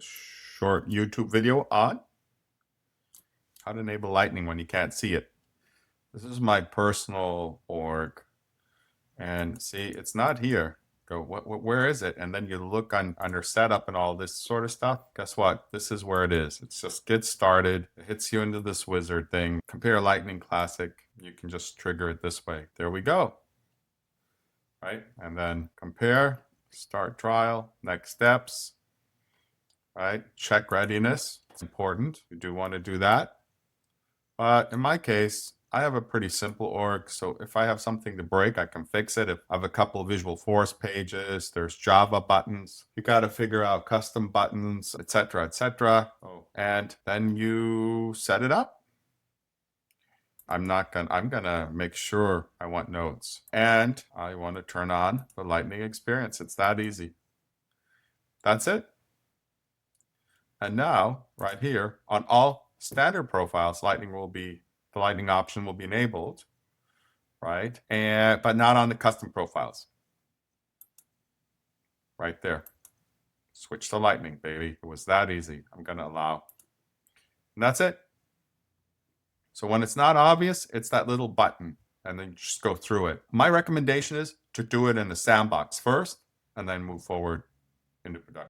this short YouTube video on how to enable Lightning when you can't see it. This is my personal org, and see, it's not here. Go, where is it? And then you look under setup and all this sort of stuff. Guess what? This is where it is. It's just get started. It hits you into this wizard thing. Compare Lightning Classic. You can just trigger it this way. There we go. Right? And then compare, start trial, next steps. Right? Check readiness. It's important. You do want to do that. But in my case, I have a pretty simple org, so if I have something to break, I can fix it. If I have a couple of Visual Force pages, there's Java buttons, you got to figure out custom buttons, etc., etc. Oh, and then you set it up. I'm gonna make sure I want notes, and I want to turn on the Lightning experience. It's that easy. That's it. And now, right here, on all standard profiles, the Lightning option will be enabled, right? But not on the custom profiles. Right there. Switch to Lightning, baby. It was that easy. I'm going to allow. And that's it. So when it's not obvious, it's that little button, and then you just go through it. My recommendation is to do it in the sandbox first, and then move forward into production.